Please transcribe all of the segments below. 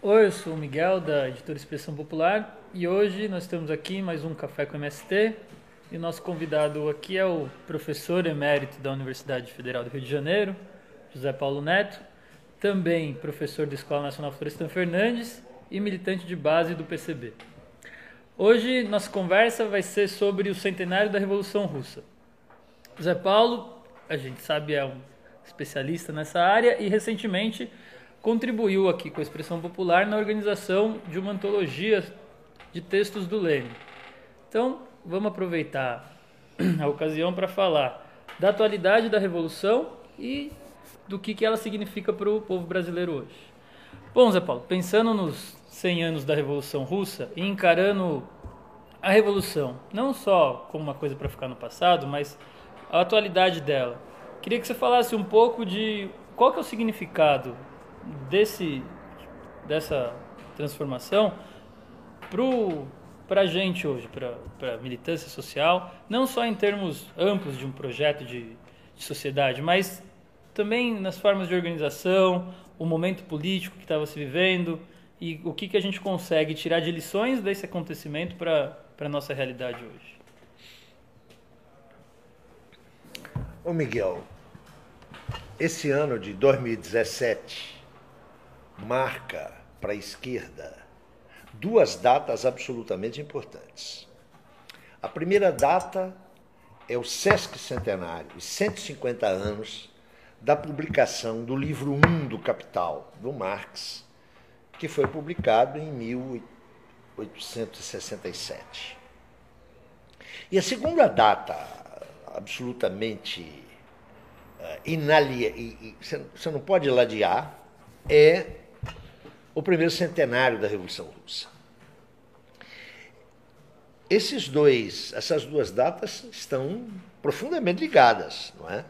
Oi, eu sou o Miguel, da editora Expressão Popular, e hoje nós estamos aqui em mais um Café com MST, e o nosso convidado aqui é o professor emérito da Universidade Federal do Rio de Janeiro, José Paulo Neto, também professor da Escola Nacional Florestan Fernandes e militante de base do PCB. Hoje nossa conversa vai ser sobre o centenário da Revolução Russa. José Paulo, a gente sabe, é um especialista nessa área e recentemente contribuiu aqui com a Expressão Popular na organização de uma antologia de textos do Lênin. Então, vamos aproveitar a ocasião para falar da atualidade da Revolução e do que ela significa para o povo brasileiro hoje. Bom, Zé Paulo, pensando nos 100 anos da Revolução Russa e encarando a Revolução não só como uma coisa para ficar no passado, mas a atualidade dela, queria que você falasse um pouco de qual que é o significado dessa transformação para a gente hoje, para a militância social, não só em termos amplos de um projeto de sociedade, mas também nas formas de organização, o momento político que estava se vivendo e o que a gente consegue tirar de lições desse acontecimento para a nossa realidade hoje. Ô Miguel, esse ano de 2017 marca para a esquerda duas datas absolutamente importantes. A primeira data é o Sesc Centenário, os 150 anos da publicação do livro 1 do Capital, do Marx, que foi publicado em 1867. E a segunda data, absolutamente você não pode ladear, é o primeiro centenário da Revolução Russa. Essas duas datas estão profundamente ligadas, não é?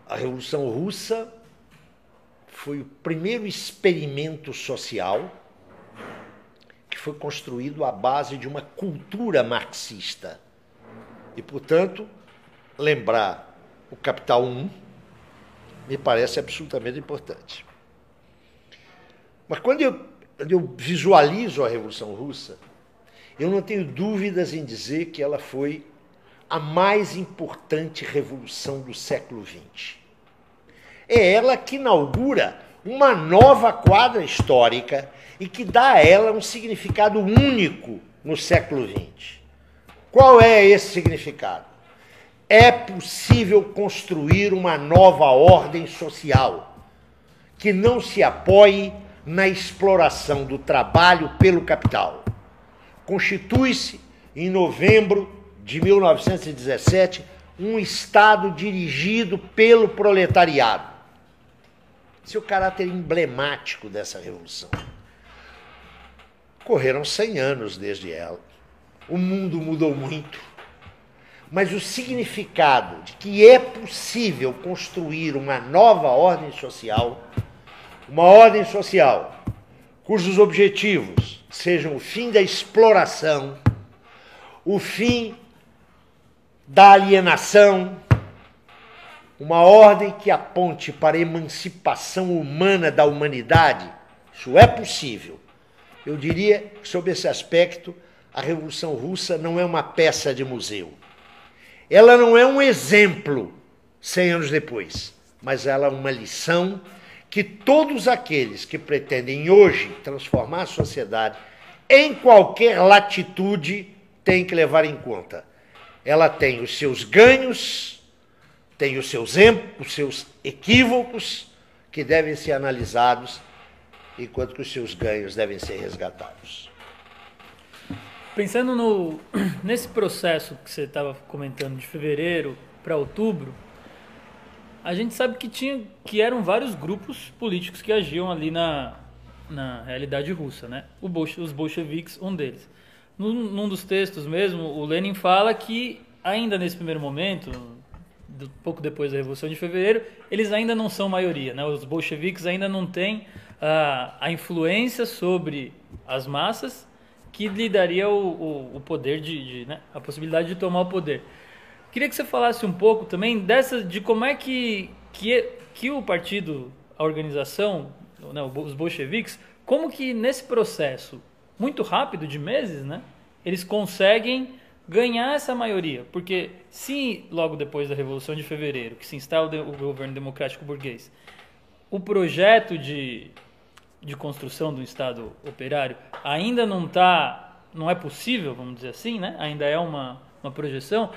A Revolução Russa foi o primeiro experimento social que foi construído à base de uma cultura marxista. E, portanto, lembrar o Capital 1 me parece absolutamente importante. Mas quando eu visualizo a Revolução Russa, eu não tenho dúvidas em dizer que ela foi a mais importante revolução do século XX. É ela que inaugura uma nova quadra histórica e que dá a ela um significado único no século XX. Qual é esse significado? É possível construir uma nova ordem social que não se apoie na exploração do trabalho pelo capital. Constitui-se, em novembro de 1917, um Estado dirigido pelo proletariado. Esse é o caráter emblemático dessa revolução. Correram 100 anos desde ela. O mundo mudou muito. Mas o significado de que é possível construir uma nova ordem social, cujos objetivos sejam o fim da exploração, o fim da alienação, uma ordem que aponte para a emancipação humana da humanidade, isso é possível. Eu diria que, sob esse aspecto, a Revolução Russa não é uma peça de museu. Ela não é um exemplo 100 anos depois, mas ela é uma lição que todos aqueles que pretendem hoje transformar a sociedade em qualquer latitude têm que levar em conta. Ela tem os seus ganhos, tem os seus equívocos que devem ser analisados, enquanto que os seus ganhos devem ser resgatados. Pensando nesse processo que você estava comentando de fevereiro para outubro, a gente sabe que eram vários grupos políticos que agiam ali na realidade russa, né? Os bolcheviques, um deles. Num dos textos mesmo, o Lenin fala que ainda nesse primeiro momento, pouco depois da Revolução de Fevereiro, eles ainda não são maioria, né? Os bolcheviques ainda não têm a influência sobre as massas que lhe daria o poder né? A possibilidade de tomar o poder. Queria que você falasse um pouco também de como é que o partido, a organização, né, os bolcheviques, como que nesse processo muito rápido, de meses, né, eles conseguem ganhar essa maioria. Porque se logo depois da Revolução de Fevereiro, que se instala o governo democrático burguês, o projeto de construção do Estado operário ainda não é possível, vamos dizer assim, né? Ainda é uma projeção.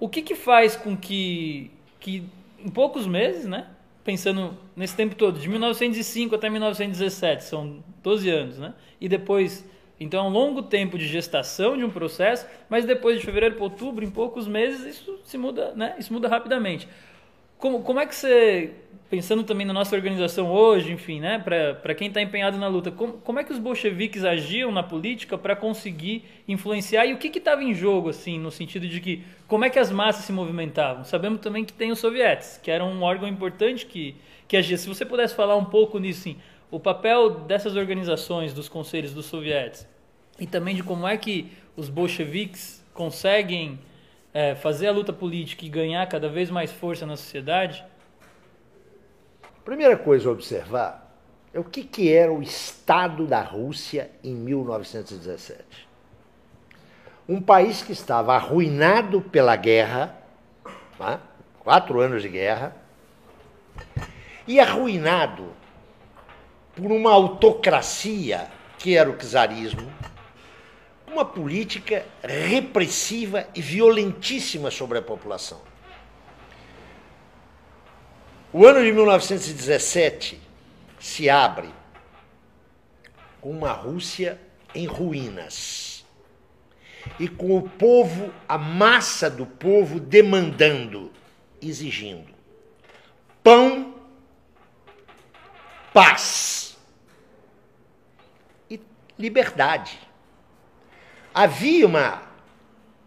O que faz com que em poucos meses, né? Pensando nesse tempo todo, de 1905 até 1917, são 12 anos, né? E depois, então é um longo tempo de gestação de um processo, mas depois de fevereiro para outubro, em poucos meses, isso se muda, né? Isso muda rapidamente. Como é que você, pensando também na nossa organização hoje, enfim, né, para quem está empenhado na luta, como é que os bolcheviques agiam na política para conseguir influenciar, e o que estava em jogo, assim, no sentido de que, como é que as massas se movimentavam? Sabemos também que tem os sovietes, que eram um órgão importante que agia. Se você pudesse falar um pouco nisso, assim, o papel dessas organizações, dos conselhos dos sovietes, e também de como é que os bolcheviques conseguem fazer a luta política e ganhar cada vez mais força na sociedade? Primeira coisa a observar é o que era o Estado da Rússia em 1917. Um país que estava arruinado pela guerra, né? 4 anos de guerra, e arruinado por uma autocracia, que era o czarismo, uma política repressiva e violentíssima sobre a população. O ano de 1917 se abre com uma Rússia em ruínas e com o povo, a massa do povo demandando, exigindo pão, paz e liberdade. Havia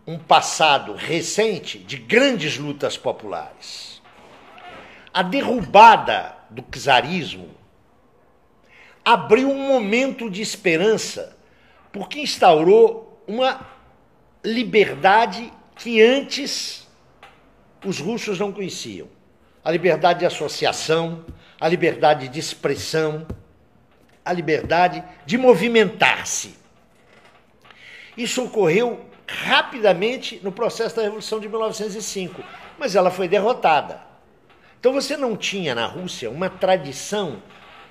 um passado recente de grandes lutas populares. A derrubada do czarismo abriu um momento de esperança, porque instaurou uma liberdade que antes os russos não conheciam. A liberdade de associação, a liberdade de expressão, a liberdade de movimentar-se. Isso ocorreu rapidamente no processo da Revolução de 1905, mas ela foi derrotada. Então você não tinha na Rússia uma tradição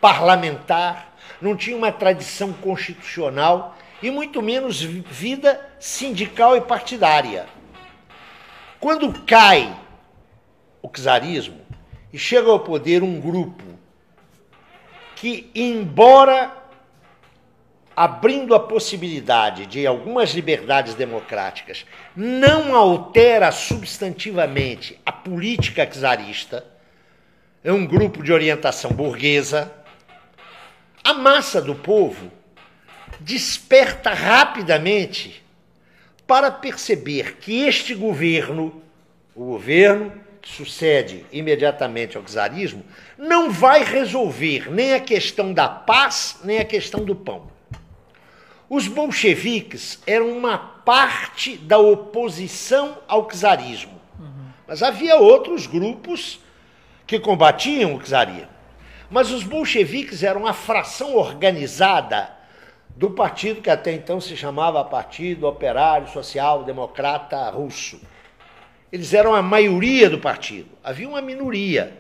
parlamentar, não tinha uma tradição constitucional e muito menos vida sindical e partidária. Quando cai o czarismo e chega ao poder um grupo que, embora abrindo a possibilidade de algumas liberdades democráticas, não altera substantivamente a política czarista, é um grupo de orientação burguesa, a massa do povo desperta rapidamente para perceber que este governo, o governo que sucede imediatamente ao czarismo, não vai resolver nem a questão da paz, nem a questão do pão. Os bolcheviques eram uma parte da oposição ao czarismo, mas havia outros grupos que combatiam o czarismo. Mas os bolcheviques eram a fração organizada do partido que até então se chamava Partido Operário Social Democrata Russo. Eles eram a maioria do partido. Havia uma minoria.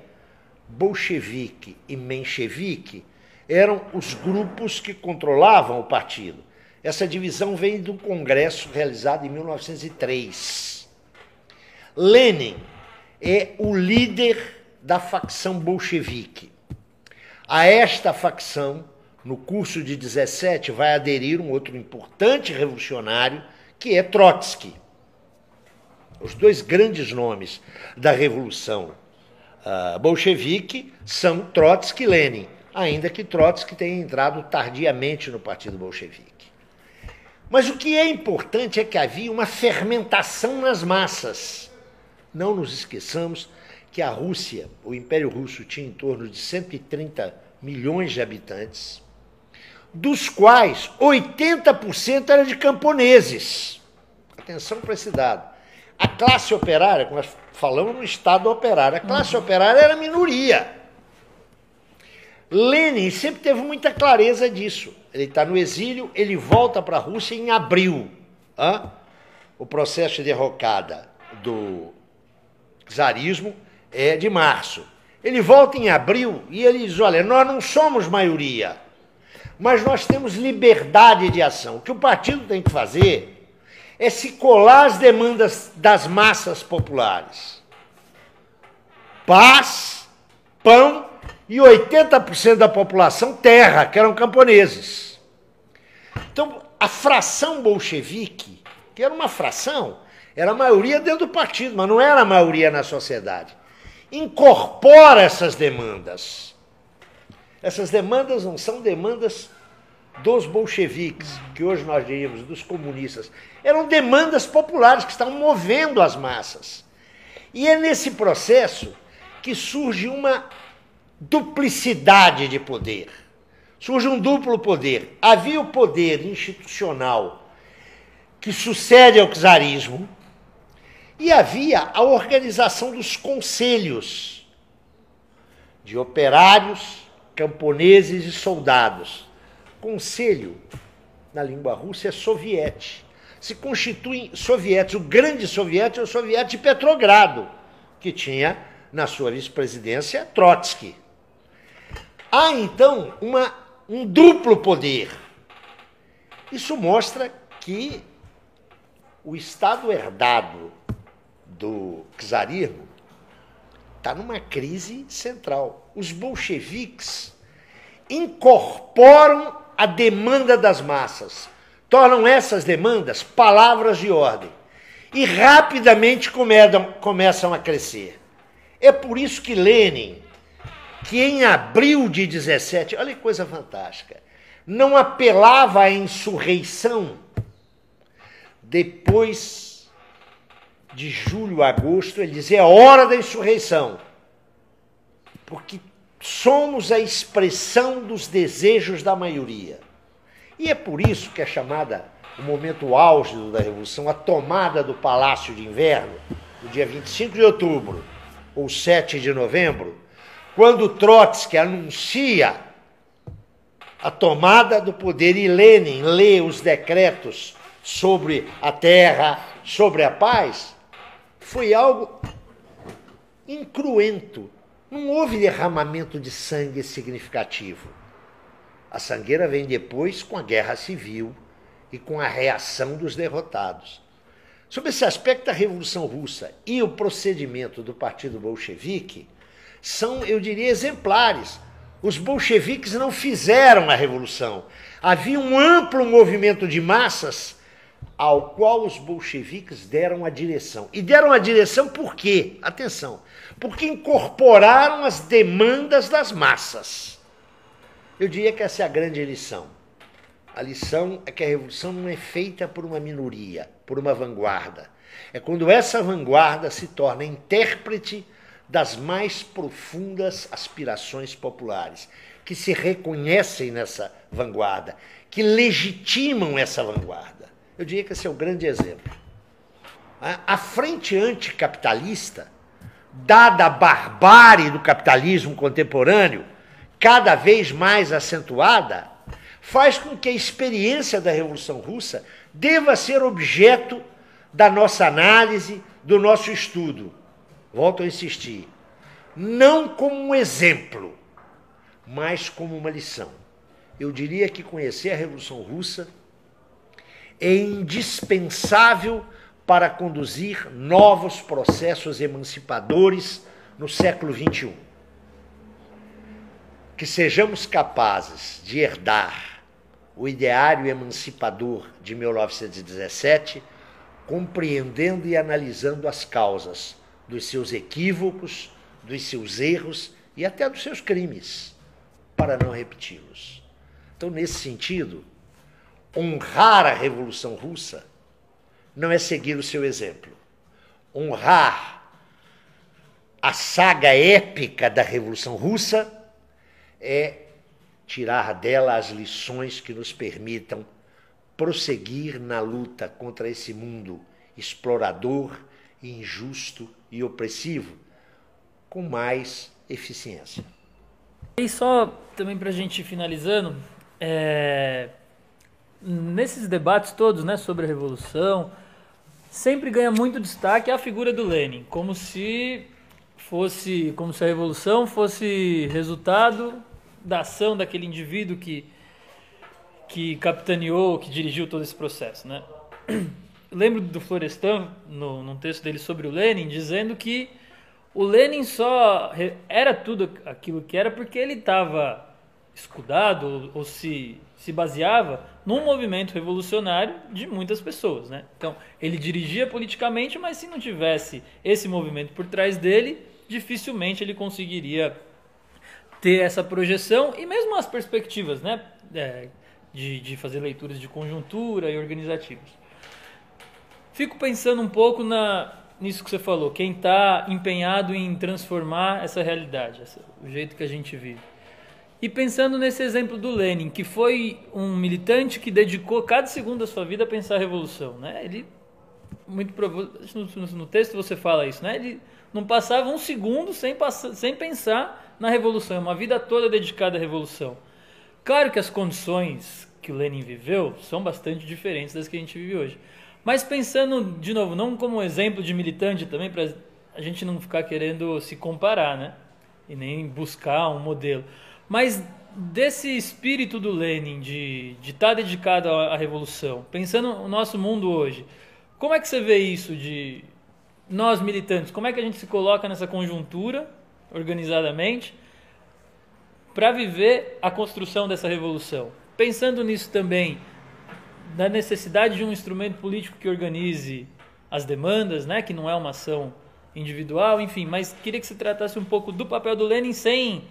Bolchevique e menchevique eram os grupos que controlavam o partido. Essa divisão vem do congresso realizado em 1903. Lenin é o líder da facção bolchevique. A esta facção, no curso de 17, vai aderir um outro importante revolucionário, que é Trotsky. Os dois grandes nomes da revolução bolchevique são Trotsky e Lenin, ainda que Trotsky tenha entrado tardiamente no partido bolchevique. Mas o que é importante é que havia uma fermentação nas massas. Não nos esqueçamos que a Rússia, o Império Russo, tinha em torno de 130 milhões de habitantes, dos quais 80% era de camponeses. Atenção para esse dado. A classe operária, como nós falamos no Estado operário, a classe operária era minoria. Lenin sempre teve muita clareza disso. Ele está no exílio, ele volta para a Rússia em abril. O processo de derrocada do czarismo é de março. Ele volta em abril e ele diz, olha, nós não somos maioria, mas nós temos liberdade de ação. O que o partido tem que fazer é se colar às demandas das massas populares. Paz, pão e 80% da população terra, que eram camponeses. Então, a fração bolchevique, que era uma fração, era a maioria dentro do partido, mas não era a maioria na sociedade. Incorpora essas demandas. Essas demandas não são demandas dos bolcheviques, que hoje nós diríamos dos comunistas. Eram demandas populares que estavam movendo as massas. E é nesse processo que surge uma duplicidade de poder. Surge um duplo poder. Havia o poder institucional que sucede ao czarismo e havia a organização dos conselhos de operários, camponeses e soldados. Conselho, na língua russa, é soviete. Se constituem sovietes. O grande soviete é o soviete de Petrogrado, que tinha na sua vice-presidência Trotsky. Há, então, um duplo poder. Isso mostra que o Estado herdado do czarismo está numa crise central. Os bolcheviques incorporam a demanda das massas, tornam essas demandas palavras de ordem e rapidamente começam a crescer. É por isso que Lenin, que em abril de 17, olha que coisa fantástica, não apelava à insurreição depois de julho, agosto, ele dizia, é hora da insurreição, porque somos a expressão dos desejos da maioria. E é por isso que é chamada, o momento auge da Revolução, a tomada do Palácio de Inverno, no dia 25 de outubro, ou 7 de novembro, quando Trotsky anuncia a tomada do poder e Lenin lê os decretos sobre a terra, sobre a paz, foi algo incruento. Não houve derramamento de sangue significativo. A sangueira vem depois com a guerra civil e com a reação dos derrotados. Sob esse aspecto, a Revolução Russa e o procedimento do Partido Bolchevique são, eu diria, exemplares. Os bolcheviques não fizeram a revolução. Havia um amplo movimento de massas ao qual os bolcheviques deram a direção. E deram a direção por quê? Atenção, porque incorporaram as demandas das massas. Eu diria que essa é a grande lição. A lição é que a revolução não é feita por uma minoria, por uma vanguarda. É quando essa vanguarda se torna intérprete das mais profundas aspirações populares, que se reconhecem nessa vanguarda, que legitimam essa vanguarda. Eu diria que esse é o grande exemplo. A frente anticapitalista, dada a barbárie do capitalismo contemporâneo, cada vez mais acentuada, faz com que a experiência da Revolução Russa deva ser objeto da nossa análise, do nosso estudo. Volto a insistir, não como um exemplo, mas como uma lição. Eu diria que conhecer a Revolução Russa é indispensável para conduzir novos processos emancipadores no século XXI. Que sejamos capazes de herdar o ideário emancipador de 1917, compreendendo e analisando as causas dos seus equívocos, dos seus erros e até dos seus crimes, para não repeti-los. Então, nesse sentido, honrar a Revolução Russa não é seguir o seu exemplo. Honrar a saga épica da Revolução Russa é tirar dela as lições que nos permitam prosseguir na luta contra esse mundo explorador, injusto e opressivo com mais eficiência. E só também para a gente ir finalizando, nesses debates todos, né, sobre a Revolução, sempre ganha muito destaque a figura do Lenin, como se a Revolução fosse resultado da ação daquele indivíduo que capitaneou, que dirigiu todo esse processo, né? Eu lembro do Florestan, num texto dele sobre o Lenin, dizendo que o Lenin só era tudo aquilo que era porque ele estava escudado ou se baseava num movimento revolucionário de muitas pessoas, né? Então, ele dirigia politicamente, mas se não tivesse esse movimento por trás dele, dificilmente ele conseguiria ter essa projeção e mesmo as perspectivas, né? De fazer leituras de conjuntura e organizativas. Fico pensando um pouco nisso que você falou, quem está empenhado em transformar essa realidade, o jeito que a gente vive. E pensando nesse exemplo do Lenin, que foi um militante que dedicou cada segundo da sua vida a pensar a revolução, né? Ele, no texto você fala isso, né? Ele não passava um segundo sem pensar na revolução, uma vida toda dedicada à revolução. Claro que as condições que o Lenin viveu são bastante diferentes das que a gente vive hoje. Mas pensando, de novo, não como um exemplo de militante também, para a gente não ficar querendo se comparar, né? E nem buscar um modelo. Mas desse espírito do Lenin, de estar dedicado à revolução, pensando no nosso mundo hoje, como é que você vê isso de nós militantes? Como é que a gente se coloca nessa conjuntura, organizadamente, para viver a construção dessa revolução? Pensando nisso também, da necessidade de um instrumento político que organize as demandas, né, que não é uma ação individual, enfim, mas queria que você tratasse um pouco do papel do Lenin sem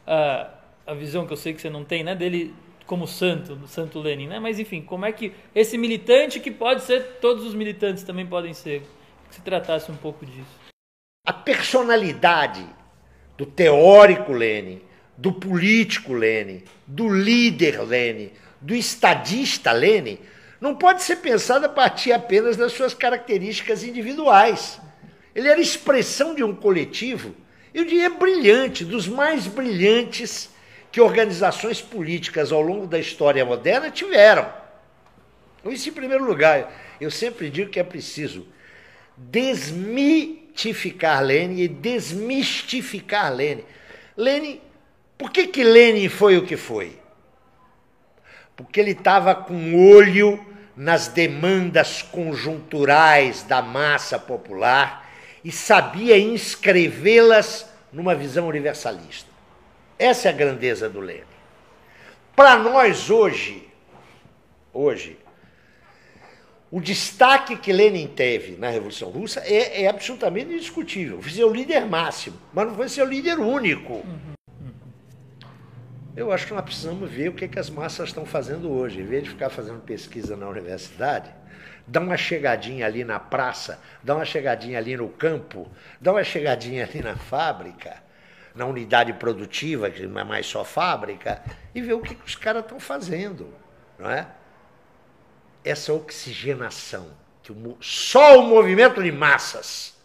a visão que eu sei que você não tem, né, dele como santo, do santo Lenin, né, mas enfim, como é que esse militante, que pode ser, todos os militantes também podem ser, que você tratasse um pouco disso. A personalidade do teórico Lenin, do político Lenin, do líder Lenin, do estadista Lenin, não pode ser pensada a partir apenas das suas características individuais. Ele era expressão de um coletivo, eu diria brilhante, dos mais brilhantes que organizações políticas ao longo da história moderna tiveram. Isso em primeiro lugar. Eu sempre digo que é preciso desmitificar Lenin e desmistificar Lenin. Por que Lenin foi o que foi? Porque ele estava com olho nas demandas conjunturais da massa popular e sabia inscrevê-las numa visão universalista. Essa é a grandeza do Lenin. Para nós hoje, o destaque que Lenin teve na Revolução Russa é absolutamente indiscutível. Foi seu líder máximo, mas não foi seu líder único. Eu acho que nós precisamos ver o que as massas estão fazendo hoje. Em vez de ficar fazendo pesquisa na universidade, dá uma chegadinha ali na praça, dá uma chegadinha ali no campo, dá uma chegadinha ali na fábrica, na unidade produtiva, que não é mais só fábrica, e ver o que os caras estão fazendo, não é? Essa oxigenação que só o movimento de massas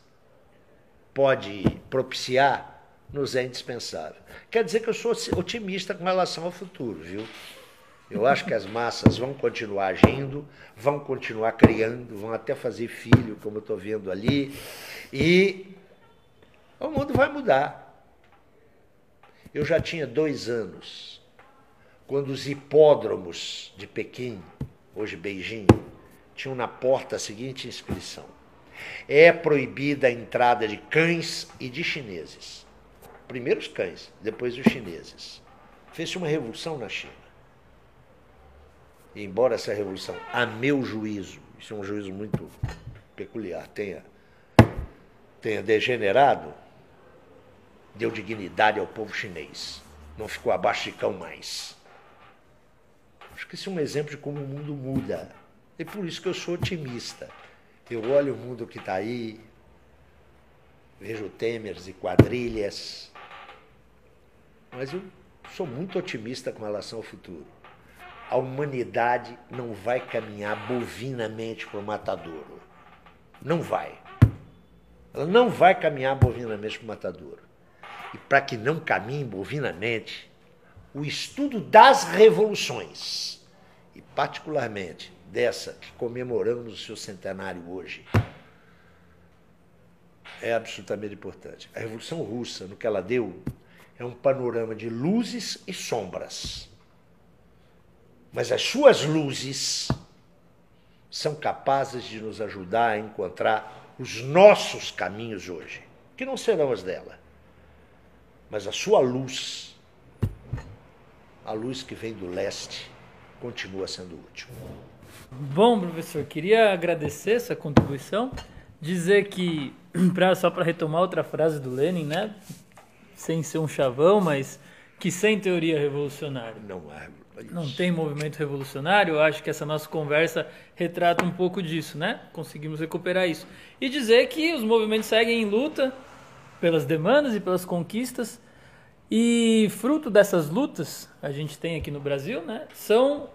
pode propiciar nos é indispensável. Quer dizer que eu sou otimista com relação ao futuro, viu? Eu acho que as massas vão continuar agindo, vão continuar criando, vão até fazer filho, como eu estou vendo ali, e o mundo vai mudar. Eu já tinha 2 anos, quando os hipódromos de Pequim, hoje Beijing, tinham na porta a seguinte inscrição: é proibida a entrada de cães e de chineses. Primeiro os cães, depois os chineses. Fez-se uma revolução na China. E embora essa revolução, a meu juízo, isso é um juízo muito peculiar, tenha degenerado, deu dignidade ao povo chinês. Não ficou abaixo de cão mais. Acho que isso é um exemplo de como o mundo muda. E por isso que eu sou otimista. Eu olho o mundo que está aí, vejo Temers e quadrilhas, mas eu sou muito otimista com relação ao futuro. A humanidade não vai caminhar bovinamente para o matadouro. Não vai. Ela não vai caminhar bovinamente para o matadouro. e para que não caminhe bovinamente, o estudo das revoluções, e particularmente dessa que comemoramos o seu centenário hoje, é absolutamente importante. A Revolução Russa, no que ela deu, é um panorama de luzes e sombras. Mas as suas luzes são capazes de nos ajudar a encontrar os nossos caminhos hoje, que não serão os dela. Mas a sua luz, a luz que vem do leste, continua sendo útil. Bom, professor, queria agradecer essa contribuição, dizer que, só para retomar outra frase do Lenin, né? Sem ser um chavão, mas que sem teoria revolucionária não tem movimento revolucionário. Eu acho que essa nossa conversa retrata um pouco disso, né? Conseguimos recuperar isso. E dizer que os movimentos seguem em luta pelas demandas e pelas conquistas, e fruto dessas lutas, a gente tem aqui no Brasil, né? São